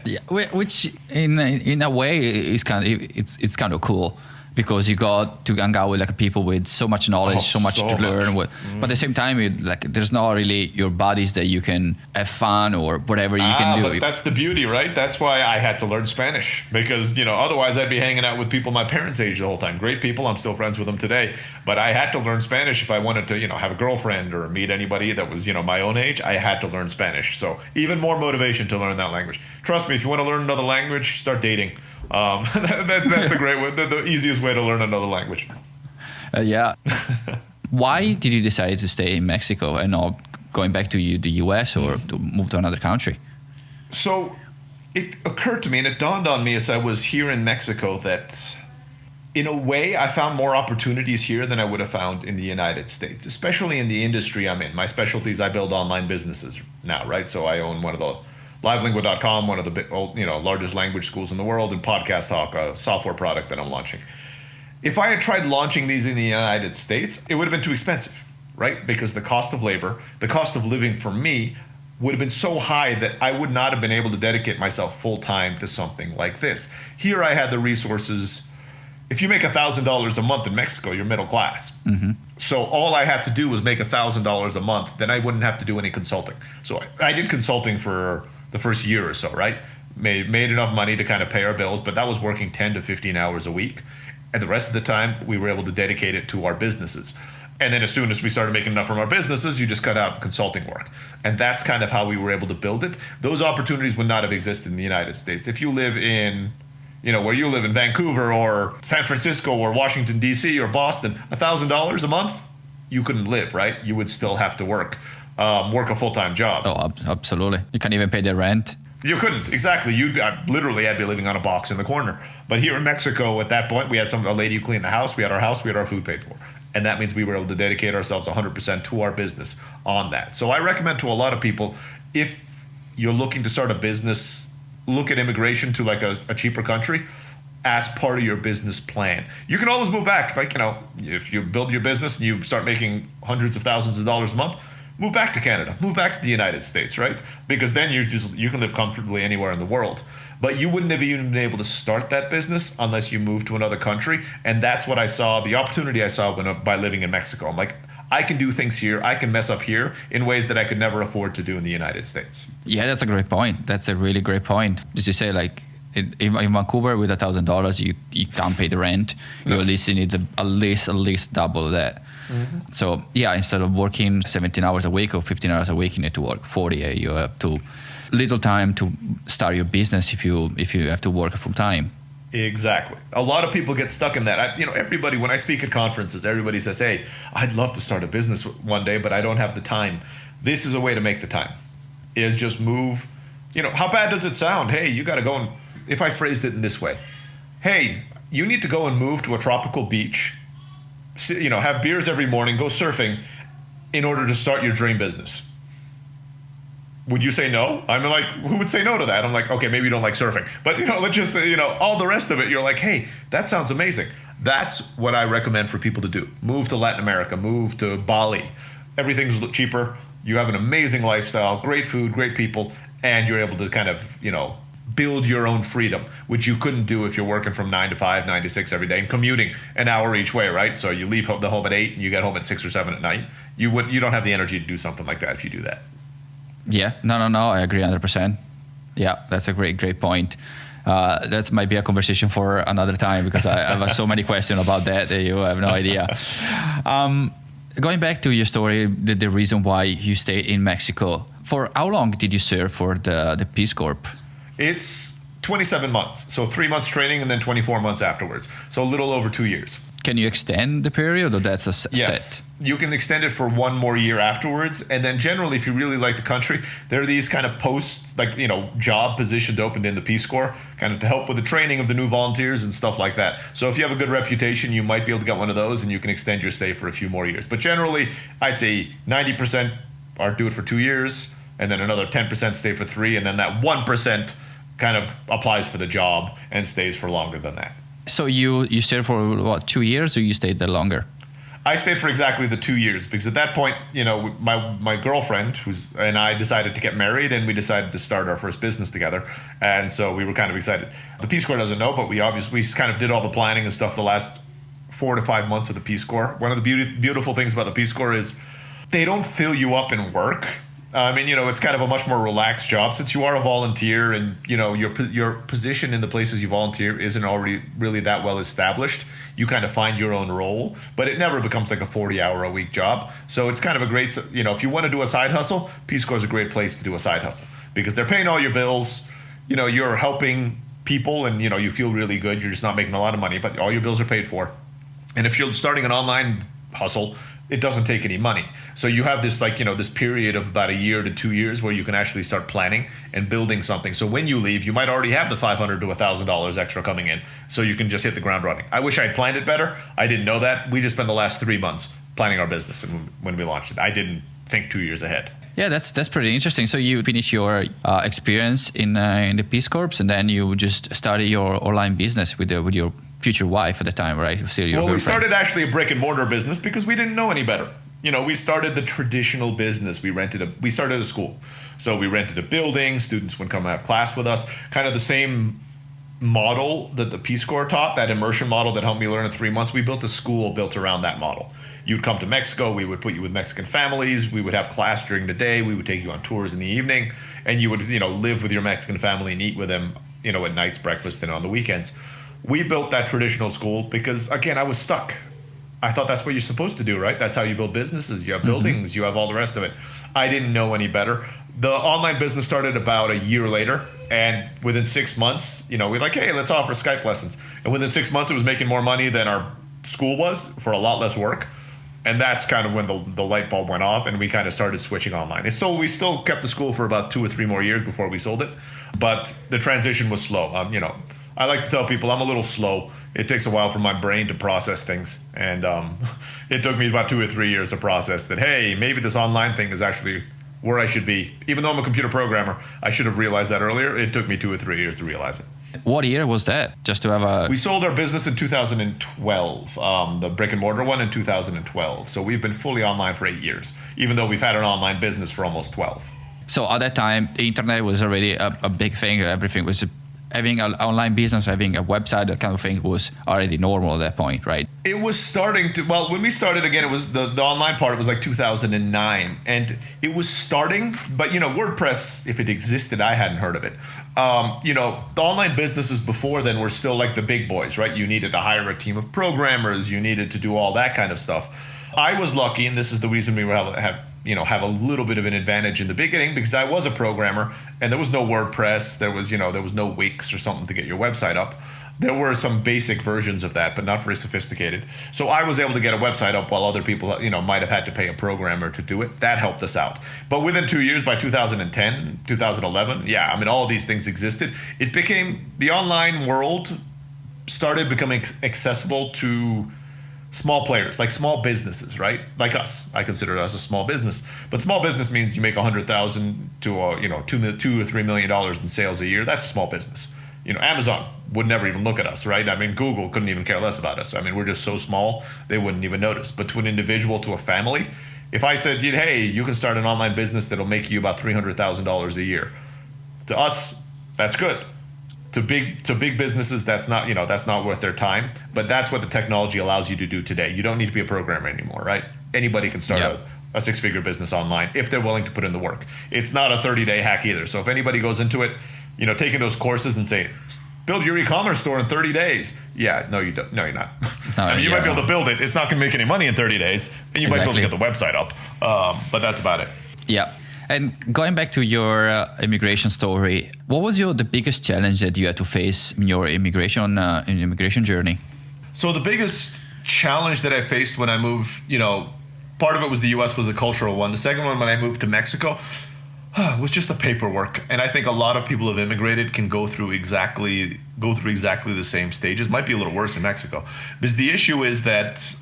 Yeah, which in a way is kind of cool, because you got to hang out with like people with so much knowledge, so much to learn. But at the same time, there's not really your buddies that you can have fun or whatever you can do. But that's the beauty, right? That's why I had to learn Spanish, because otherwise I'd be hanging out with people my parents' age the whole time. Great people, I'm still friends with them today. But I had to learn Spanish if I wanted to, have a girlfriend or meet anybody that was, my own age. I had to learn Spanish. So even more motivation to learn that language. Trust me, if you want to learn another language, start dating. That's the great way, the easiest way to learn another language. Yeah. Why did you decide to stay in Mexico and not going back to the US or to move to another country? So it occurred to me, and it dawned on me as I was here in Mexico, that in a way I found more opportunities here than I would have found in the United States, especially in the industry I'm in. My specialty is I build online businesses now, right? So I own one of the livelingua.com, one of the largest language schools in the world, and Podcast Talk, a software product that I'm launching. If I had tried launching these in the United States, it would have been too expensive, right? Because the cost of labor, the cost of living for me would have been so high that I would not have been able to dedicate myself full time to something like this. Here I had the resources. If you make $1,000 a month in Mexico, you're middle class. Mm-hmm. So all I had to do was make $1,000 a month. Then I wouldn't have to do any consulting. So I did consulting for the first year or so, right? Made enough money to kind of pay our bills, but that was working 10 to 15 hours a week. And the rest of the time, we were able to dedicate it to our businesses. And then as soon as we started making enough from our businesses, you just cut out consulting work. And that's kind of how we were able to build it. Those opportunities would not have existed in the United States. If you live in, where you live in Vancouver or San Francisco or Washington, D.C. or Boston, $1,000 a month, you couldn't live, right? You would still have to work a full-time job. Oh, absolutely. You can't even pay the rent. You couldn't, exactly. I'd be living on a box in the corner. But here in Mexico, at that point, we had a lady who cleaned the house. We had our food paid for. And that means we were able to dedicate ourselves 100% to our business on that. So I recommend to a lot of people, if you're looking to start a business, look at immigration to like a cheaper country as part of your business plan. You can always move back. If you build your business and you start making hundreds of thousands of dollars a month, move back to Canada, move back to the United States, right? Because then you can live comfortably anywhere in the world. But you wouldn't have even been able to start that business unless you moved to another country. And that's what I saw, the opportunity I saw by living in Mexico. I'm like, I can do things here, I can mess up here in ways that I could never afford to do in the United States. Yeah, that's a great point. That's a really great point. As you say, like, in Vancouver with $1,000, you can't pay the rent. No. You at least need at least double that. Mm-hmm. So yeah, instead of working 17 hours a week or 15 hours a week, you need to work 40. You have little time to start your business if you have to work full time. Exactly. A lot of people get stuck in that. Everybody, when I speak at conferences, everybody says, "Hey, I'd love to start a business one day, but I don't have the time." This is a way to make the time. Is just move. How bad does it sound? Hey, you got to go and. If I phrased it in this way, hey, you need to go and move to a tropical beach, have beers every morning, go surfing in order to start your dream business. Would you say no? I'm like, who would say no to that? I'm like, okay, maybe you don't like surfing. But, let's just say, all the rest of it, you're like, hey, that sounds amazing. That's what I recommend for people to do. Move to Latin America, move to Bali. Everything's cheaper. You have an amazing lifestyle, great food, great people, and you're able to kind of, build your own freedom, which you couldn't do if you're working from 9 to 5, 9 to 6 every day and commuting an hour each way, right? So you leave the home at 8 and you get home at 6 or 7 at night. You don't have the energy to do something like that if you do that. Yeah, no, I agree 100%. Yeah, that's a great point. That might be a conversation for another time because I have so many questions about that you have no idea. Going back to your story, the reason why you stayed in Mexico, for how long did you serve for the Peace Corps? It's 27 months. So 3 months training and then 24 months afterwards. So a little over 2 years. Can you extend the period or that's a Yes. set? You can extend it for 1 more year afterwards. And then generally, if you really like the country, there are these kind of job positions opened in the Peace Corps, kind of to help with the training of the new volunteers and stuff like that. So if you have a good reputation, you might be able to get one of those and you can extend your stay for a few more years. But generally, I'd say 90% are do it for 2 years, and then another 10% stay for 3, and then that 1% kind of applies for the job and stays for longer than that. So you stayed for what, 2 years, or you stayed there longer? I stayed for exactly the 2 years because at that point, my girlfriend and I decided to get married, and we decided to start our first business together. And so we were kind of excited. The Peace Corps doesn't know, but we kind of did all the planning and stuff the last 4 to 5 months of the Peace Corps. One of the beautiful things about the Peace Corps is they don't fill you up in work. I mean, it's kind of a much more relaxed job since you are a volunteer, and your position in the places you volunteer isn't already really that well established. You kind of find your own role, but it never becomes like a 40-hour-a-week job. So it's kind of a great, if you want to do a side hustle, Peace Corps is a great place to do a side hustle because they're paying all your bills. You're helping people, and you feel really good. You're just not making a lot of money, but all your bills are paid for. And if you're starting an online hustle, it doesn't take any money. So you have this this period of about a year to 2 years where you can actually start planning and building something. So when you leave, you might already have the $500 to $1,000 extra coming in. So you can just hit the ground running. I wish I'd planned it better. I didn't know that. We just spent the last 3 months planning our business and when we launched it. I didn't think 2 years ahead. Yeah, that's pretty interesting. So you finish your experience in the Peace Corps, and then you just started your online business with your future wife at the time, right? Still your girlfriend. We started actually a brick and mortar business because we didn't know any better. We started the traditional business. We started a school. So we rented a building. Students would come and have class with us. Kind of the same model that the Peace Corps taught, that immersion model that helped me learn in 3 months. We built a school built around that model. You'd come to Mexico. We would put you with Mexican families. We would have class during the day. We would take you on tours in the evening. And you would, live with your Mexican family and eat with them, at nights, breakfast, and on the weekends. We built that traditional school because, again, I was stuck. I thought that's what you're supposed to do, right? That's how you build businesses. You have buildings, you have all the rest of it. I didn't know any better. The online business started about a year later, and within 6 months, we're like, hey, let's offer Skype lessons. And within 6 months, it was making more money than our school was for a lot less work. And that's kind of when the light bulb went off, and we kind of started switching online. And so we still kept the school for about 2 or 3 more years before we sold it. But the transition was slow. I like to tell people I'm a little slow. It takes a while for my brain to process things. And it took me about 2 or 3 years to process that, hey, maybe this online thing is actually where I should be. Even though I'm a computer programmer, I should have realized that earlier. It took me 2 or 3 years to realize it. What year was that? Just to have a... We sold our business in 2012, the brick and mortar one in 2012. So we've been fully online for 8 years, even though we've had an online business for almost 12. So at that time, the internet was already a big thing. Everything was... Having an online business, having a website, that kind of thing was already normal at that point, right? It was starting to, when we started again, it was the online part, it was like 2009. And it was starting, but WordPress, if it existed, I hadn't heard of it. The online businesses before then were still like the big boys, right? You needed to hire a team of programmers. You needed to do all that kind of stuff. I was lucky, and this is the reason we have a little bit of an advantage in the beginning, because I was a programmer and there was no WordPress, there was no Wix or something to get your website up. There were some basic versions of that, but not very sophisticated. So I was able to get a website up while other people, might have had to pay a programmer to do it. That helped us out. But within 2 years, by 2010, 2011, all of these things existed. It became, the online world started becoming accessible to small players, like small businesses, right? Like us. I consider us a small business. But small business means you make $100,000 to $2 or $3 million in sales a year. That's a small business. Amazon would never even look at us, right? Google couldn't even care less about us. We're just so small, they wouldn't even notice. But to an individual, to a family, if I said, hey, you can start an online business that'll make you about $300,000 a year, to us, that's good. To big businesses, that's not worth their time. But that's what the technology allows you to do today. You don't need to be a programmer anymore, right? Anybody can start a 6-figure business online if they're willing to put in the work. It's not a 30-day hack either. So if anybody goes into it, taking those courses and say, build your e-commerce store in 30 days. Yeah, no, you don't. No, you're not. I mean, you yeah, might be able to build it. It's not going to make any money in 30 days. And you might be able to get the website up. But that's about it. Yeah. And going back to your immigration story, what was the biggest challenge that you had to face in your immigration journey? So the biggest challenge that I faced when I moved, part of it was the U.S. was the cultural one. The second one, when I moved to Mexico, was just the paperwork. And I think a lot of people who have immigrated can go through exactly the same stages. Might be a little worse in Mexico, because the issue is that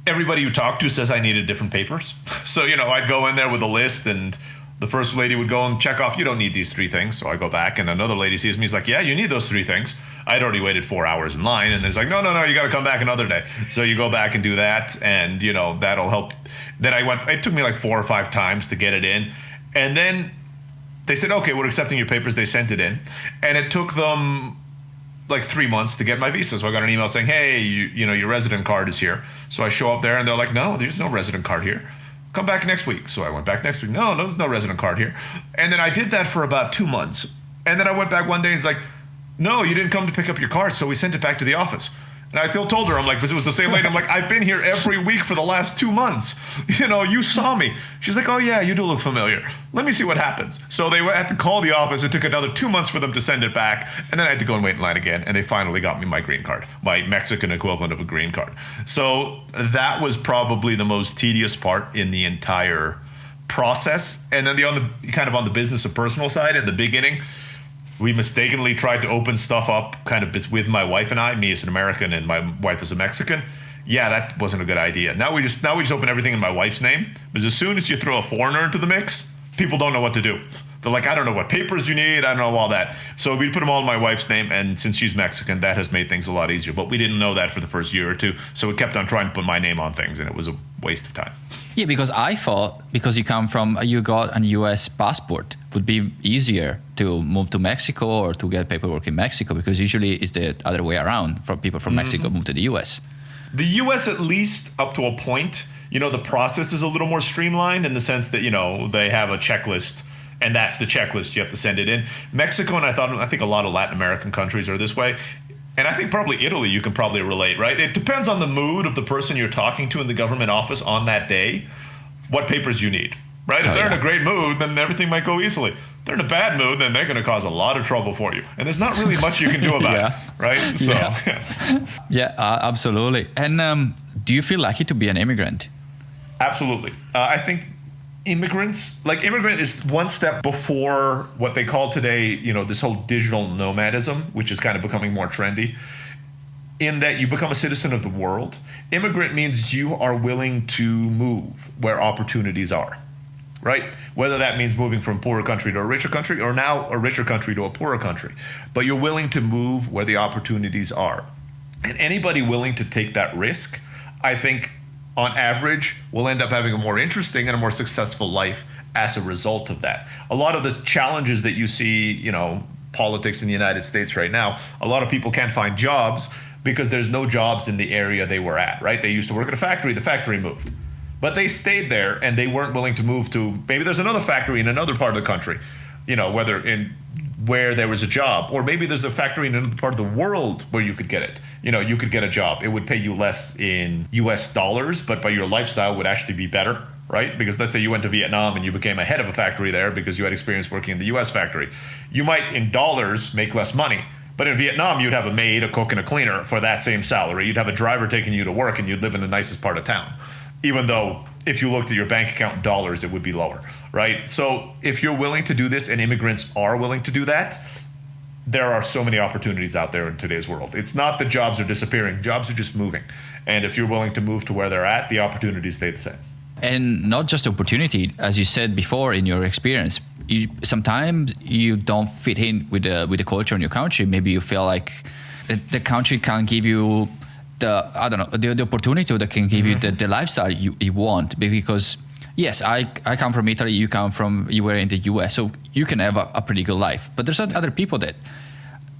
everybody you talk to says I needed different papers. So I'd go in there with a list, and the first lady would go and check off, you don't need these 3 things. So I go back, and another lady sees me, he's like, yeah, you need those 3 things. I'd already waited 4 hours in line, and there's like, no, you got to come back another day. So you go back and do that, and that'll help. Then it took me like 4 or 5 times to get it in. And then they said, okay, we're accepting your papers. They sent it in, and it took them like 3 months to get my visa. So I got an email saying, hey, your resident card is here. So I show up there, and they're like, no, there's no resident card here. Come back next week. So I went back next week. No, there's no resident card here. And then I did that for about 2 months. And then I went back one day, and it's like, no, you didn't come to pick up your card. So we sent it back to the office. And I still told her, I'm like, because it was the same lady. I'm like, I've been here every week for the last 2 months. You saw me. She's like, oh yeah, you do look familiar. Let me see what happens. So they had to call the office. It took another 2 months for them to send it back. And then I had to go and wait in line again. And they finally got me my green card, my Mexican equivalent of a green card. So that was probably the most tedious part in the entire process. And then on the business and personal side, in the beginning, we mistakenly tried to open stuff up kind of with my wife and I, me as an American and my wife as a Mexican. Yeah, that wasn't a good idea. Now we just open everything in my wife's name, because as soon as you throw a foreigner into the mix, people don't know what to do. They're like, I don't know what papers you need, I don't know all that. So we put them all in my wife's name, and since she's Mexican, that has made things a lot easier. But we didn't know that for the first year or two, so we kept on trying to put my name on things, and it was a waste of time. Yeah, because I thought, because you got a US passport, it would be easier to move to Mexico or to get paperwork in Mexico, because usually it's the other way around, for people from Mexico move to the US. The US, at least up to a point, the process is a little more streamlined in the sense that, they have a checklist, and that's the checklist. You have to send it in. Mexico, and I think a lot of Latin American countries are this way. And I think probably Italy, you can probably relate, right? It depends on the mood of the person you're talking to in the government office on that day, what papers you need, right? If they're in a great mood, then everything might go easily. If they're in a bad mood, then they're going to cause a lot of trouble for you. And there's not really much you can do about it, right? So, yeah, absolutely. And do you feel lucky to be an immigrant? Absolutely. I think immigrant is one step before what they call today, this whole digital nomadism, which is kind of becoming more trendy, in that you become a citizen of the world. Immigrant means you are willing to move where opportunities are, right? Whether that means moving from a poorer country to a richer country, or now a richer country to a poorer country. But you're willing to move where the opportunities are. And anybody willing to take that risk, I think, on average, will end up having a more interesting and a more successful life as a result of that. A lot of the challenges that you see, politics in the United States right now, a lot of people can't find jobs because there's no jobs in the area they were at, right? They used to work at a factory, the factory moved. But they stayed there, and they weren't willing to move to, maybe there's another factory in another part of the country, where there was a job, or maybe there's a factory in another part of the world where you could get it. You could get a job. It would pay you less in US dollars, but by your lifestyle would actually be better, right? Because let's say you went to Vietnam and you became a head of a factory there because you had experience working in the US factory. You might, in dollars, make less money. But in Vietnam, you'd have a maid, a cook, and a cleaner for that same salary. You'd have a driver taking you to work, and you'd live in the nicest part of town. Even though if you looked at your bank account in dollars, it would be lower, right? So if you're willing to do this, and immigrants are willing to do that, there are so many opportunities out there in today's world. It's not that jobs are disappearing. Jobs are just moving. And if you're willing to move to where they're at, the opportunities stay the same. And not just opportunity, as you said before in your experience, sometimes you don't fit in with the culture in your country. Maybe you feel like the country can't give you the opportunity that can give you the lifestyle you want. Because yes, I come from Italy, you were in the US, so you can have a pretty good life. But there's other people that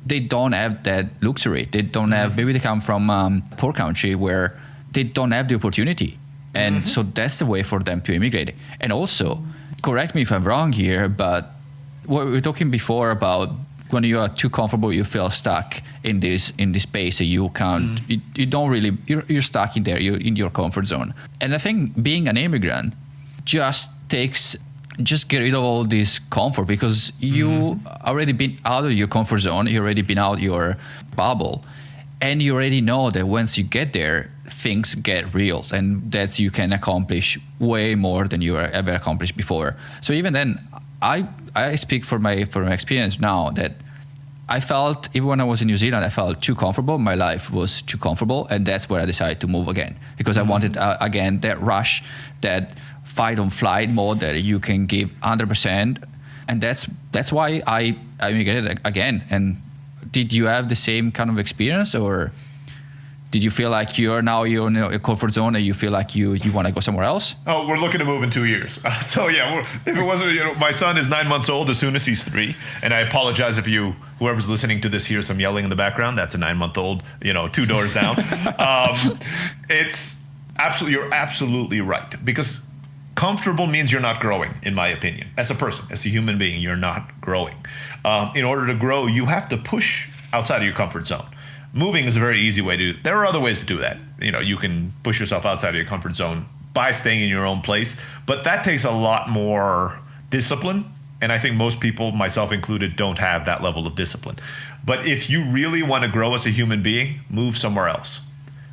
they don't have that luxury. They don't have, maybe they come from a poor country where they don't have the opportunity. And so that's the way for them to immigrate. And also, correct me if I'm wrong here, but what we were talking before about when you are too comfortable, you feel stuck in this space that you can't. You don't really. You're stuck in there. You're in your comfort zone. And I think being an immigrant just get rid of all this comfort, because you already been out of your comfort zone. You already been out your bubble, and you already know that once you get there, things get real, and that you can accomplish way more than you ever accomplished before. So even then, I speak from my experience now that I felt, even when I was in New Zealand, I felt too comfortable. My life was too comfortable, and that's where I decided to move again, because I wanted again that rush, that fight on flight mode that you can give 100%, and that's why I immigrated again. And did you have the same kind of experience, or did you feel like you're in your comfort zone and you feel like you want to go somewhere else? Oh, we're looking to move in 2 years. So yeah, if it wasn't, my son is 9 months old as soon as he's 3. And I apologize if whoever's listening to this hears some yelling in the background. That's a 9-month-old, 2 doors down. You're absolutely right. Because comfortable means you're not growing, in my opinion. As a person, as a human being, you're not growing. In order to grow, you have to push outside of your comfort zone. Moving is a very easy way to do. There are other ways to do that. You can push yourself outside of your comfort zone by staying in your own place, but that takes a lot more discipline. And I think most people, myself included, don't have that level of discipline. But if you really want to grow as a human being, move somewhere else.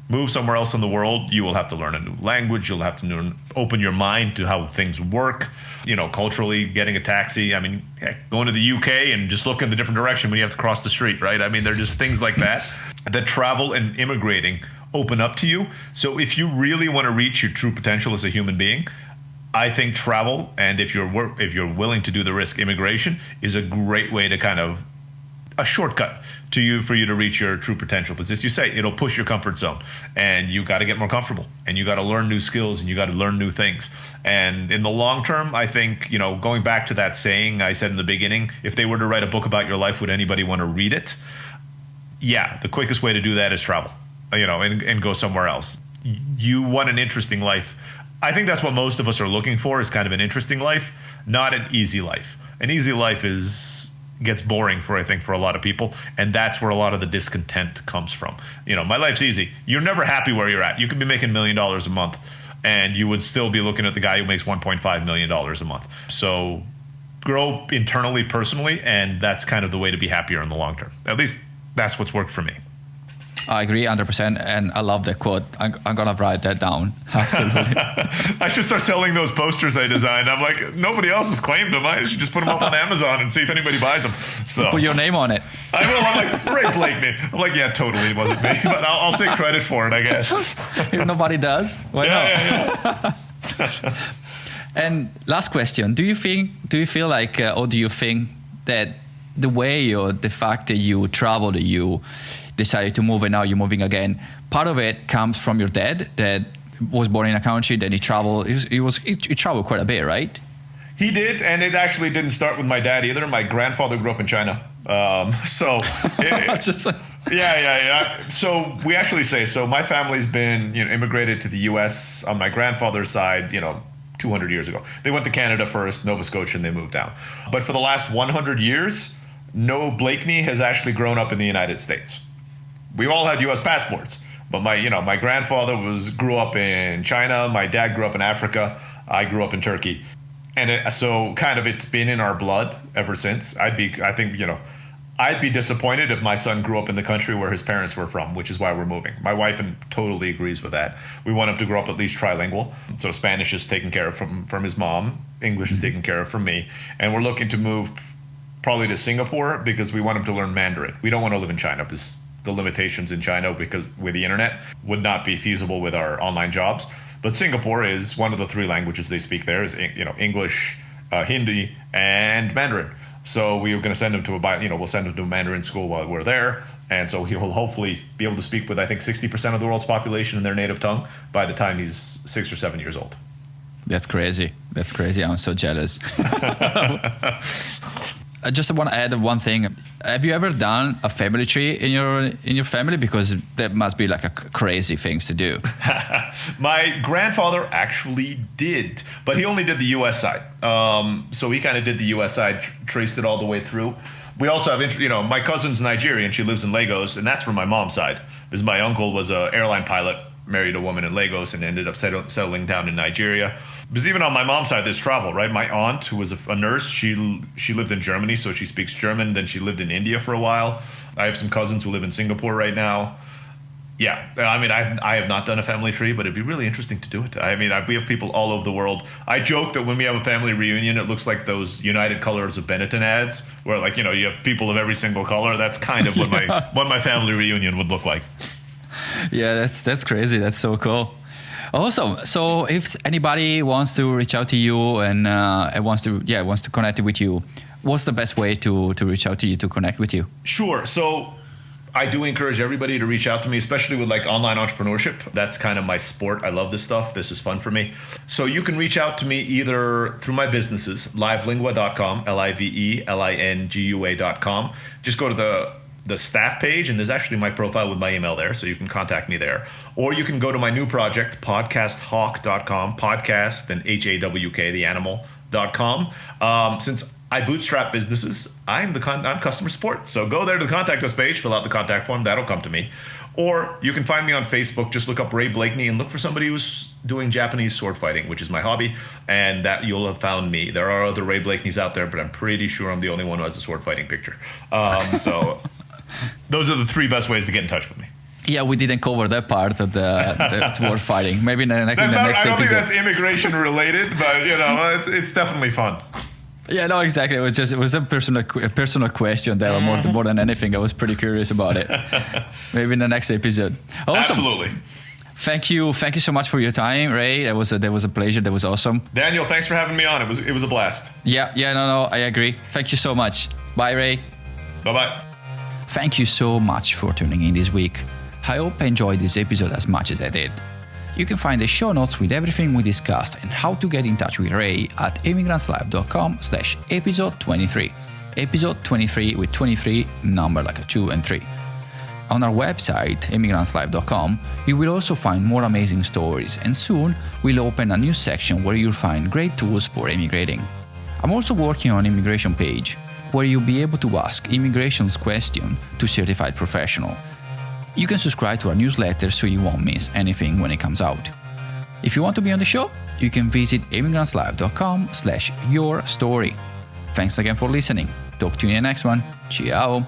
Move somewhere else in the world. You will have to learn a new language. You'll have to open your mind to how things work. Culturally, getting a taxi. I mean, going to the UK and just look in the different direction when you have to cross the street, right? I mean, there are just things like that travel and immigrating open up to you. So if you really want to reach your true potential as a human being, I think travel, and if you're willing to do the risk, immigration is a great way to kind of a shortcut for you to reach your true potential. Because as you say, it'll push your comfort zone, and you got to get more comfortable, and you got to learn new skills, and you got to learn new things. And in the long term, I think, going back to that saying I said in the beginning, if they were to write a book about your life, would anybody want to read it? Yeah, the quickest way to do that is travel, and go somewhere else. You want an interesting life. I think that's what most of us are looking for, is kind of an interesting life, not an easy life. An easy life gets boring for a lot of people, and that's where a lot of the discontent comes from. My life's easy. You're never happy where you're at. You could be making $1 million a month, and you would still be looking at the guy who makes $1.5 million a month. So grow internally, personally, and that's kind of the way to be happier in the long term. At least that's what's worked for me. I agree 100%, and I love that quote. I'm going to write that down. Absolutely. I should start selling those posters I designed. I'm like, nobody else has claimed them. I should just put them up on Amazon and see if anybody buys them. So put your name on it. I will. I'm like, Ray Blakeney. I'm like, yeah, totally, it wasn't me, but I'll take credit for it, I guess. If nobody does, why not? Yeah. And last question: do you feel like, or do you think that the way or the fact that you traveled, you decided to move and now you're moving again, part of it comes from your dad that was born in a country, then he traveled. He traveled quite a bit, right? He did, and it actually didn't start with my dad either. My grandfather grew up in China, yeah. So we actually so my family's been immigrated to the U.S. on my grandfather's side, 200 years ago. They went to Canada first, Nova Scotia, and they moved down. But for the last 100 years, no Blakeney has actually grown up in the United States. We've all had U.S. passports, but my grandfather grew up in China. My dad grew up in Africa. I grew up in Turkey, and so kind of it's been in our blood ever since. I'd be disappointed if my son grew up in the country where his parents were from, which is why we're moving. My wife totally agrees with that. We want him to grow up at least trilingual. So Spanish is taken care of from his mom. English is taken care of from me, and we're looking to move probably to Singapore because we want him to learn Mandarin. We don't want to live in China because the limitations in China because with the internet would not be feasible with our online jobs. But Singapore is one of the 3 languages they speak there is English, Hindi, and Mandarin. So we were going to send him to we'll send him to a Mandarin school while we're there, and so he'll hopefully be able to speak with I think 60% of the world's population in their native tongue by the time he's 6 or 7 years old. That's crazy. I'm so jealous. I just want to add one thing. Have you ever done a family tree in your family? Because that must be like a crazy thing to do. My grandfather actually did, but he only did the U.S. side. So he kind of did the U.S. side, traced it all the way through. We also have, my cousin's Nigerian. She lives in Lagos, and that's from my mom's side. Because my uncle was an airline pilot, married a woman in Lagos, and ended up settling down in Nigeria. Because even on my mom's side, there's travel, right? My aunt, who was a nurse, she lived in Germany, so she speaks German. Then she lived in India for a while. I have some cousins who live in Singapore right now. Yeah, I mean, I have not done a family tree, but it'd be really interesting to do it. I mean, we have people all over the world. I joke that when we have a family reunion, it looks like those United Colors of Benetton ads, where you have people of every single color. That's kind of what my family reunion would look like. Yeah, that's crazy. That's so cool. Awesome. So if anybody wants to reach out to you and wants to connect with you, what's the best way to reach out to you, to connect with you? Sure. So I do encourage everybody to reach out to me, especially with online entrepreneurship. That's kind of my sport. I love this stuff. This is fun for me. So you can reach out to me either through my businesses, livelingua.com, livelingua.com. Just go to the staff page, and there's actually my profile with my email there, so you can contact me there. Or you can go to my new project, podcasthawk.com, podcast, then HAWK, the animal.com. Since I bootstrap businesses, I'm customer support. So go there to the contact us page, fill out the contact form, that'll come to me. Or you can find me on Facebook, just look up Ray Blakeney and look for somebody who's doing Japanese sword fighting, which is my hobby, and that you'll have found me. There are other Ray Blakeneys out there, but I'm pretty sure I'm the only one who has a sword fighting picture. So those are the three best ways to get in touch with me. Yeah, we didn't cover that part of the sword fighting. Maybe in the next episode. I don't think that's immigration related, but it's definitely fun. Yeah, no, exactly. It was a personal question there more than anything. I was pretty curious about it. Maybe in the next episode. Awesome. Absolutely. Thank you so much for your time, Ray. That was a pleasure. That was awesome. Daniel, thanks for having me on. It was a blast. Yeah, no, I agree. Thank you so much. Bye, Ray. Bye-bye. Thank you so much for tuning in this week. I hope you enjoyed this episode as much as I did. You can find the show notes with everything we discussed and how to get in touch with Ray at immigrantslive.com/episode 23. Episode 23 with 23 number like a 2 and 3. On our website, immigrantslive.com, you will also find more amazing stories, and soon we'll open a new section where you'll find great tools for immigrating. I'm also working on an immigration page where you'll be able to ask immigration's question to certified professional. You can subscribe to our newsletter so you won't miss anything when it comes out. If you want to be on the show, you can visit immigrantslive.com/yourstory. Thanks again for listening. Talk to you in the next one. Ciao.